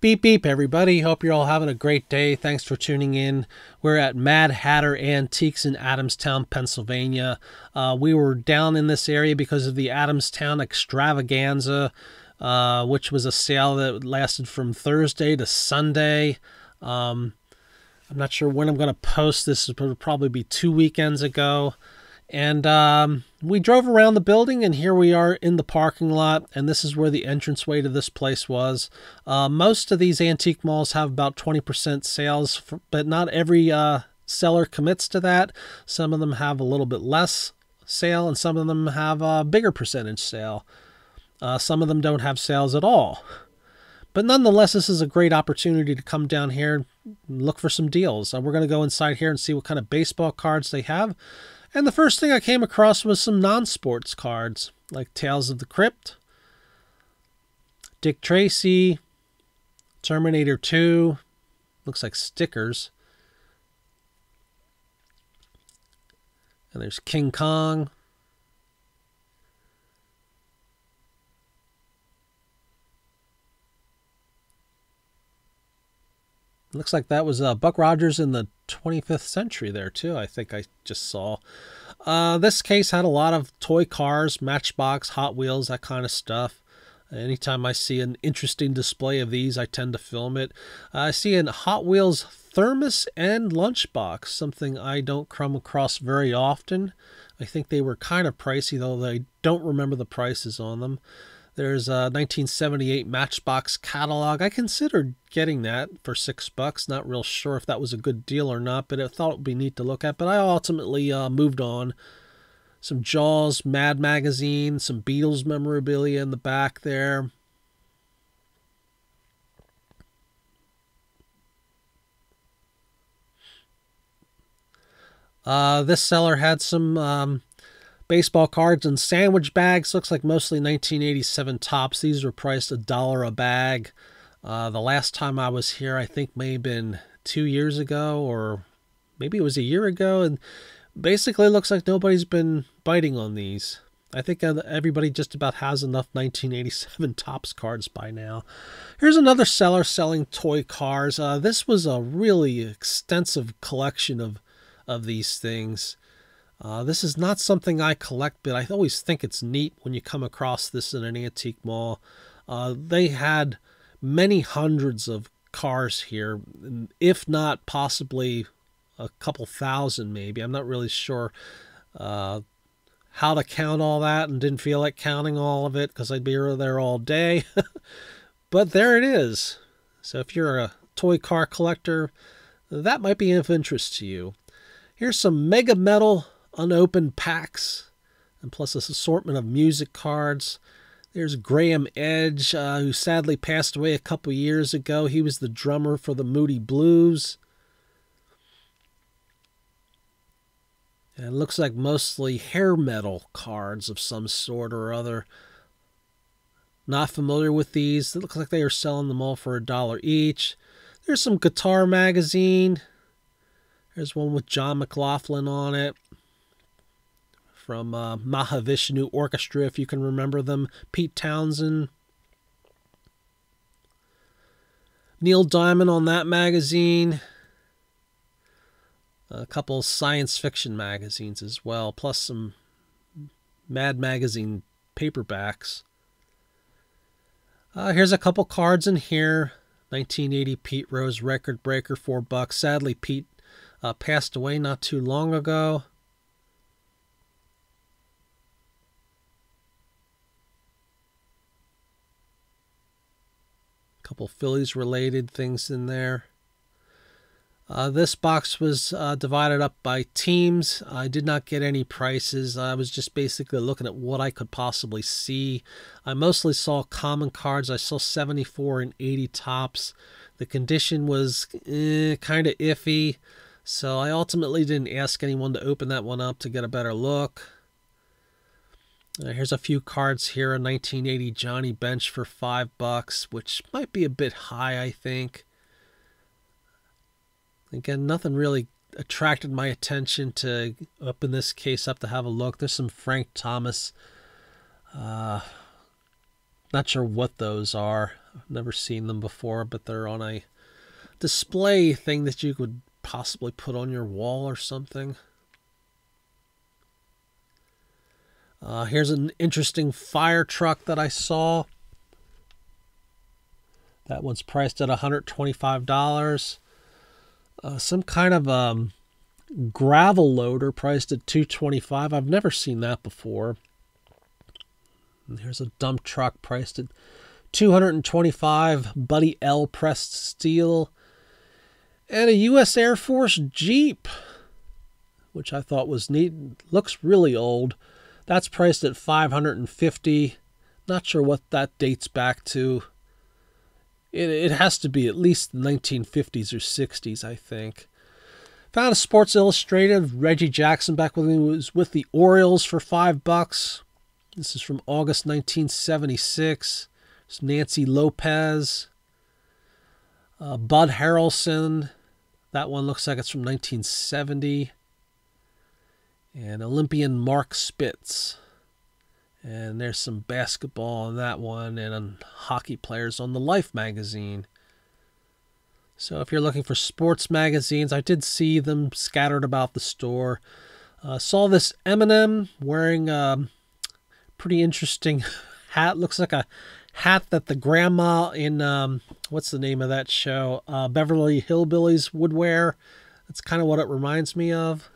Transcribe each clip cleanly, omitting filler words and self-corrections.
Beep beep everybody, hope you're all having a great day. Thanks for tuning in. We're at Mad Hatter Antiques in Adamstown, Pennsylvania. We were down in this area because of the Adamstown Extravaganza, which was a sale that lasted from Thursday to Sunday. I'm not sure when I'm going to post this. It'll probably be 2 weekends ago. And we drove around the building, and here we are in the parking lot, and this is where the entranceway to this place was. Most of these antique malls have about 20% sales, but not every seller commits to that. Some of them have a little bit less sale, and some of them have a bigger percentage sale. Some of them don't have sales at all. But nonetheless, this is a great opportunity to come down here and look for some deals. We're going to go inside here and see what kind of baseball cards they have. And the first thing I came across was some non-sports cards, like Tales of the Crypt, Dick Tracy, Terminator 2, looks like stickers. And there's King Kong. Looks like that was Buck Rogers in the 25th century there, too. I think I just saw. This case had a lot of toy cars, Matchbox, Hot Wheels, that kind of stuff. Anytime I see an interesting display of these, I tend to film it. I see a Hot Wheels thermos and lunchbox, something I don't come across very often. I think they were kind of pricey, though I don't remember the prices on them. There's a 1978 Matchbox catalog. I considered getting that for $6. Not real sure if that was a good deal or not, but I thought it would be neat to look at. But I ultimately moved on. Some Jaws, Mad magazine, some Beatles memorabilia in the back there. This seller had some baseball cards and sandwich bags. Looks like mostly 1987 tops. These were priced $1 a bag. The last time I was here, I think may have been 2 years ago, or maybe it was a year ago. And basically it looks like nobody's been biting on these. I think everybody just about has enough 1987 tops cards by now. Here's another seller selling toy cars. This was a really extensive collection of these things. This is not something I collect, but I always think it's neat when you come across this in an antique mall. They had many hundreds of cars here, if not possibly a couple thousand maybe. I'm not really sure how to count all that, and didn't feel like counting all of it because I'd be there all day. But there it is. So if you're a toy car collector, that might be of interest to you. Here's some Mega Metal unopened packs, and plus this assortment of music cards. There's Graham Edge, who sadly passed away a couple years ago. He was the drummer for the Moody Blues. And it looks like mostly hair metal cards of some sort or other. Not familiar with these. It looks like they are selling them all for $1 each. There's some Guitar magazine. There's one with John McLaughlin on it, from Mahavishnu Orchestra, if you can remember them. Pete Townsend. Neil Diamond on that magazine. A couple science fiction magazines as well, plus some Mad magazine paperbacks. Here's a couple cards in here. 1980 Pete Rose record breaker, $4. Sadly, Pete passed away not too long ago. Couple Phillies related things in there. This box was divided up by teams. I did not get any prices. I was just basically looking at what I could possibly see. I mostly saw common cards. I saw 74 and 80 tops. The condition was kind of iffy, so I ultimately didn't ask anyone to open that one up to get a better look. Here's a few cards here. A 1980 Johnny Bench for $5, which might be a bit high, I think. Again, nothing really attracted my attention to open this case up to have a look. There's some Frank Thomas. Not sure what those are. I've never seen them before, but they're on a display thing that you could possibly put on your wall or something. Here's an interesting fire truck that I saw. That one's priced at $125. Some kind of gravel loader priced at $225. I've never seen that before. And here's a dump truck priced at $225. Buddy L pressed steel. And a U.S. Air Force Jeep, which I thought was neat. Looks really old. That's priced at $550. Not sure what that dates back to. It has to be at least the 1950s or 60s, I think. Found a Sports Illustrated. Reggie Jackson back when he was with the Orioles for $5. This is from August 1976. It's Nancy Lopez. Bud Harrelson. That one looks like it's from 1970. And Olympian Mark Spitz. And there's some basketball on that one and hockey players on the Life magazine. So if you're looking for sports magazines, I did see them scattered about the store. Saw this Eminem wearing a pretty interesting hat. Looks like a hat that the grandma in, what's the name of that show? Beverly Hillbillies would wear. That's kind of what it reminds me of.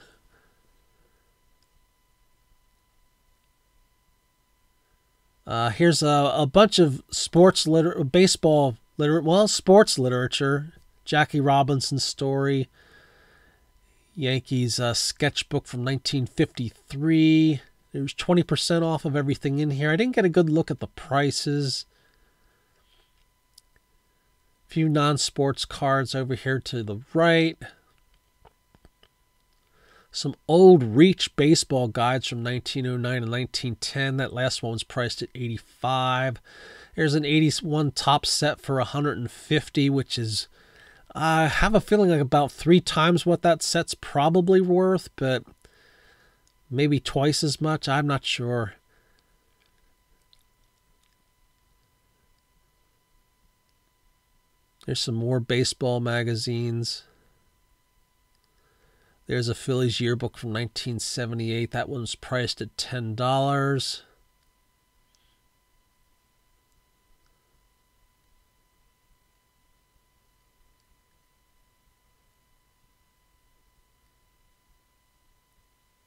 Here's a bunch of sports baseball sports literature. Jackie Robinson's story. Yankees sketchbook from 1953. There's 20% off of everything in here. I didn't get a good look at the prices. A few non-sports cards over here to the right. Some old Reach baseball guides from 1909 and 1910. That last one was priced at $85. There's an 81 top set for $150, which is, I have a feeling like about 3 times what that set's probably worth, but maybe twice as much. I'm not sure. There's some more baseball magazines. There's a Phillies yearbook from 1978. That one's priced at $10.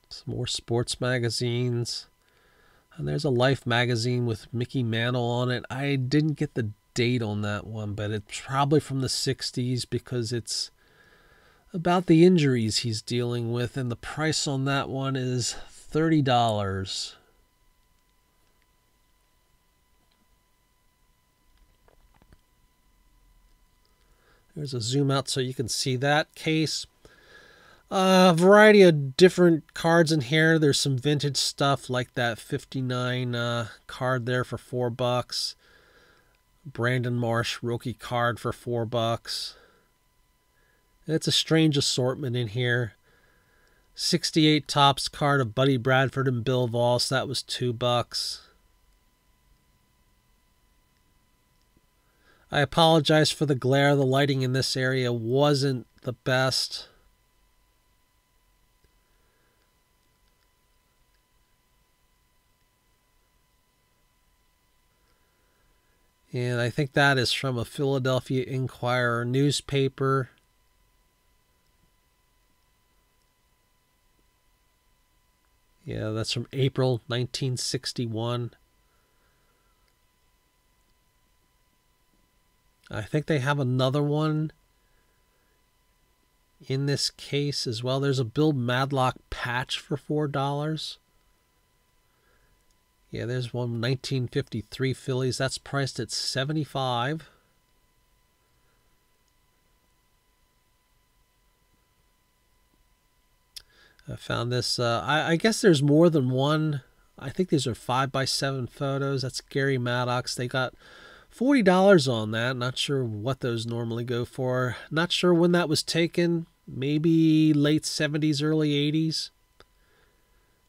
Some more sports magazines. And there's a Life magazine with Mickey Mantle on it. I didn't get the date on that one, but it's probably from the 60s because it's about the injuries he's dealing with, and the price on that one is $30. There's a zoom out so you can see that case. A variety of different cards in here. There's some vintage stuff like that 59 card there for $4. Brandon Marsh rookie card for $4. It's a strange assortment in here. 68 Topps card of Buddy Bradford and Bill Voss. That was $2. I apologize for the glare. The lighting in this area wasn't the best. And I think that is from a Philadelphia Inquirer newspaper. Yeah, that's from April 1961. I think they have another one in this case as well. There's a Bill Madlock patch for $4. Yeah, there's one 1953 Phillies. That's priced at $75. I found this. I guess there's more than one. I think these are 5x7 photos. That's Gary Maddox. They got $40 on that. Not sure what those normally go for. Not sure when that was taken. Maybe late 70s, early 80s.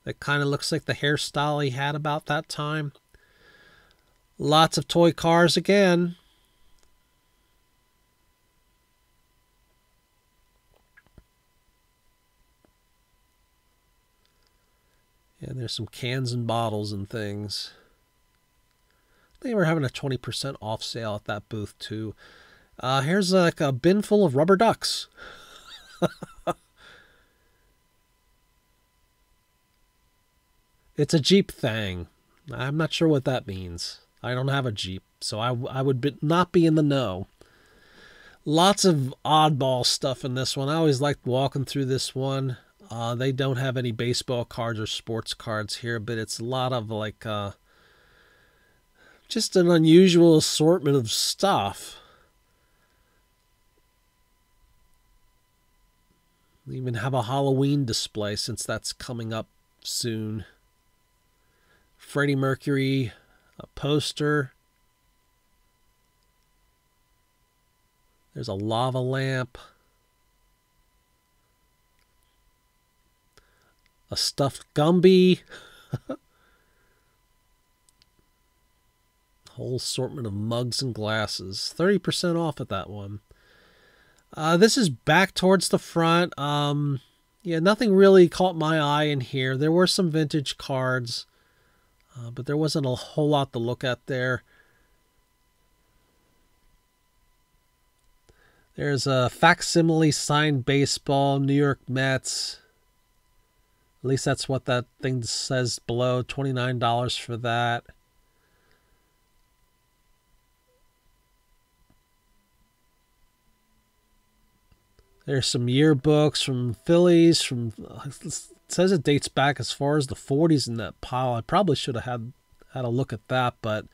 That kind of looks like the hairstyle he had about that time. Lots of toy cars again. And there's some cans and bottles and things. They were having a 20% off sale at that booth too. Here's like a bin full of rubber ducks. It's a Jeep thing. I'm not sure what that means. I don't have a Jeep, so I would not be in the know. Lots of oddball stuff in this one. I always liked walking through this one. They don't have any baseball cards or sports cards here, but it's a lot of like just an unusual assortment of stuff. They even have a Halloween display since that's coming up soon. Freddie Mercury, a poster. There's a lava lamp. A stuffed Gumby. Whole assortment of mugs and glasses. 30% off at that one. This is back towards the front. Yeah, nothing really caught my eye in here. There were some vintage cards, but there wasn't a whole lot to look at there. There's a facsimile signed baseball, New York Mets. At least that's what that thing says below. $29 for that. There's some yearbooks from Phillies. It says it dates back as far as the 40s in that pile. I probably should have had a look at that, but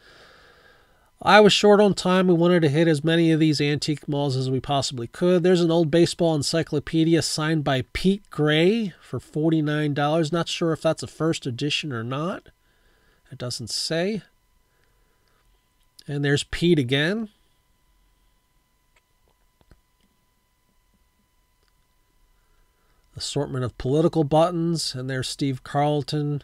I was short on time. We wanted to hit as many of these antique malls as we possibly could. There's an old baseball encyclopedia signed by Pete Gray for $49. Not sure if that's a first edition or not. It doesn't say. And there's Pete again. Assortment of political buttons. And there's Steve Carlton.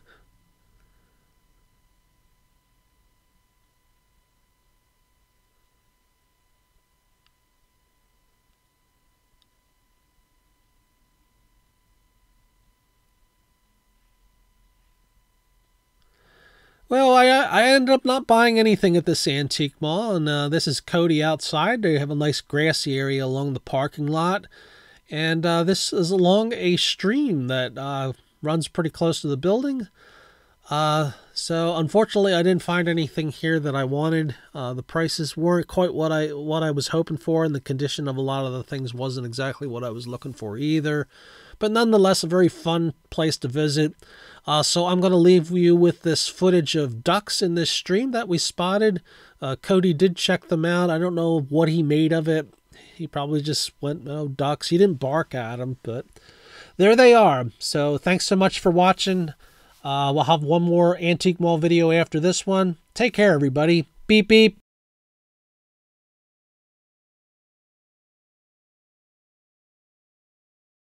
Well, I ended up not buying anything at this antique mall, and this is Cody outside. They have a nice grassy area along the parking lot, and this is along a stream that runs pretty close to the building. So unfortunately, I didn't find anything here that I wanted. The prices weren't quite what I was hoping for, and the condition of a lot of the things wasn't exactly what I was looking for either. But nonetheless, a very fun place to visit. So I'm going to leave you with this footage of ducks in this stream that we spotted. Cody did check them out. I don't know what he made of it. He probably just went, oh, ducks. He didn't bark at them, but there they are. So thanks so much for watching. We'll have one more Antique Mall video after this one. Take care, everybody. Beep, beep.